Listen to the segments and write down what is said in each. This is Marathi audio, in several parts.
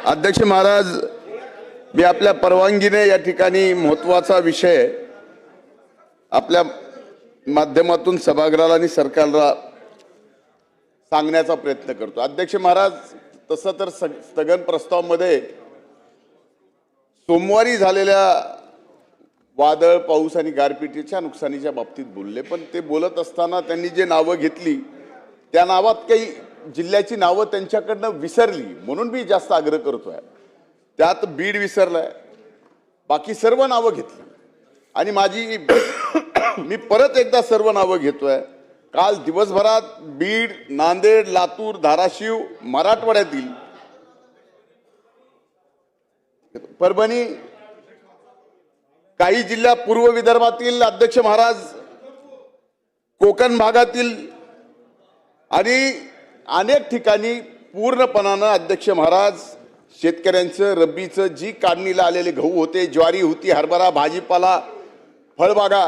अध्यक्ष महाराज, मी आपल्या परवानगीने या ठिकाणी महत्त्वाचा विषय आपल्या माध्यमातून सभागृहाला आणि सरकारला सांगण्याचा प्रयत्न करतो। अध्यक्ष महाराज, तसं तर स्थगन प्रस्तावामध्ये सोमवारी झालेल्या वादळ, पाऊस आणि गारपिटीच्या नुकसानीच्या बाबतीत बोलले, पण ते बोलत असताना त्यांनी जे नावं घेतली त्या नावात काही जिल्ह्याची नावं त्यांच्याकडनं विसरली, म्हणून मी जास्त आग्रह करतोय। त्यात बीड विसरलाय, बाकी सर्व नावं घेतली आणि मी परत एकदा सर्व नावं घेतोय। काल दिवसभरात बीड, नांदेड, लातूर, धाराशिव, मराठवाड्यातील परभणी, काही जिल्हा पूर्व विदर्भातील अध्यक्ष महाराज, कोकण भागातील आणि अनेक ठिकाणी पूर्णपणानं अध्यक्ष महाराज शेतकऱ्यांचं रब्बीचं जी काढणीला आलेले गहू होते, ज्वारी होती, हरभरा, भाजीपाला, फळबागा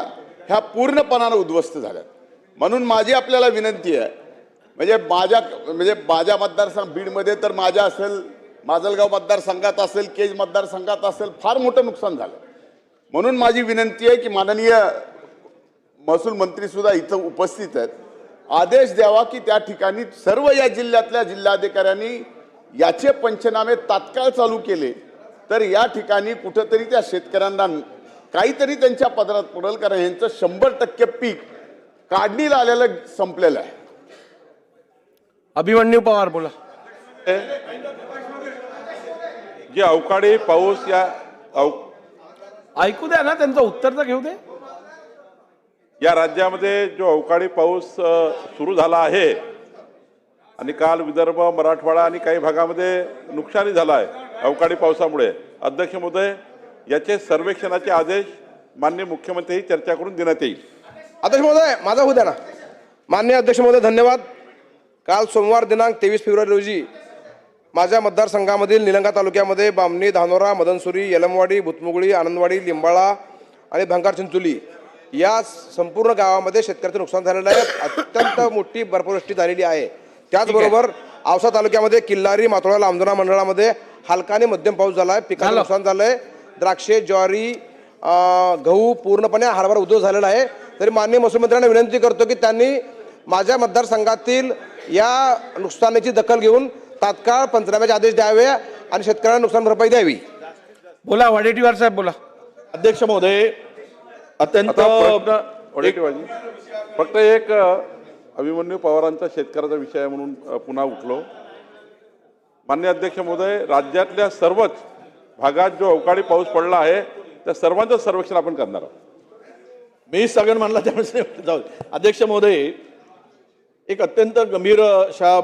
ह्या पूर्णपणानं उद्ध्वस्त झाल्या। म्हणून माझी आपल्याला विनंती आहे, माझ्या मतदारसंघ बीडमध्ये तर माझ्या असेल, माजलगाव मतदारसंघात असेल, केज मतदारसंघात असेल, फार मोठं नुकसान झालं। म्हणून माझी विनंती आहे की माननीय महसूल मंत्री सुद्धा इथं उपस्थित आहेत, आदेश द्यावा की त्या ठिकाणी सर्व या जिल्ह्यातल्या जिल्हाधिकाऱ्यांनी याचे पंचनामे तात्काळ चालू केले तर या ठिकाणी कुठेतरी त्या शेतकऱ्यांना काहीतरी त्यांच्या पदरात पडेल, कारण यांचं 100% पीक काढणीला आलेलं संपलेलं आहे। अभिमन्यू पवार बोला। जे अवकाळी पाऊस ऐकू द्या ना, त्यांचं उत्तर तर घेऊ दे। या राज्यामध्ये जो अवकाळी पाऊस सुरू झाला आहे आणि काल विदर्भ, मराठवाडा आणि काही भागामध्ये नुकसानी झालं आहे अवकाळी पावसामुळे, अध्यक्ष महोदय याचे सर्वेक्षणाचे आदेश माननीय मुख्यमंत्री चर्चा करून देण्यात येईल। अध्यक्ष महोदय, माझा होऊ द्या ना। माननीय अध्यक्ष महोदय, धन्यवाद। काल सोमवार दिनांक 23 फेब्रुवारी रोजी माझ्या मतदारसंघामधील निलंगा तालुक्यामध्ये बामणी, धानोरा, मदनसुरी, यलमवाडी, भुतमुगळी, आनंदवाडी, लिंबाळा आणि भंगार चिंचोली या संपूर्ण गावामध्ये शेतकऱ्याचं नुकसान झालेलं आहे। अत्यंत मोठी बर्फवृष्टी झालेली आहे। त्याचबरोबर औसा तालुक्यामध्ये किल्लारी, मातोळा, लांबदुरा मंडळामध्ये हलका आणि मध्यम पाऊस झाला आहे। पिकाचं नुकसान झालंय। द्राक्षे, ज्वारी, गहू, पूर्णपणे हरभरा उद्ध्वस्त झालेला आहे। तरी माननीय महसूल मंत्र्यांना विनंती करतो की त्यांनी माझ्या मतदारसंघातील या नुकसानीची दखल घेऊन तात्काळ पंचनाम्याचे आदेश द्यावे आणि शेतकऱ्यांना नुकसान भरपाई द्यावी। बोला वडेट्टीवार साहेब बोला। अध्यक्ष महोदय, अत्यंत फक्त एक अभिमन्यू पवारांचा शेतकऱ्याचा विषय आहे म्हणून पुन्हा उठलो। माननीय अध्यक्ष महोदय, राज्यातल्या सर्वच भागात जो अवकाळी पाऊस पडला आहे त्या सर्वांचं सर्वेक्षण आपण करणार आहोत। मी स्थगन मानला त्यामुळे जाऊ। अध्यक्ष महोदय, एक अत्यंत गंभीर अशा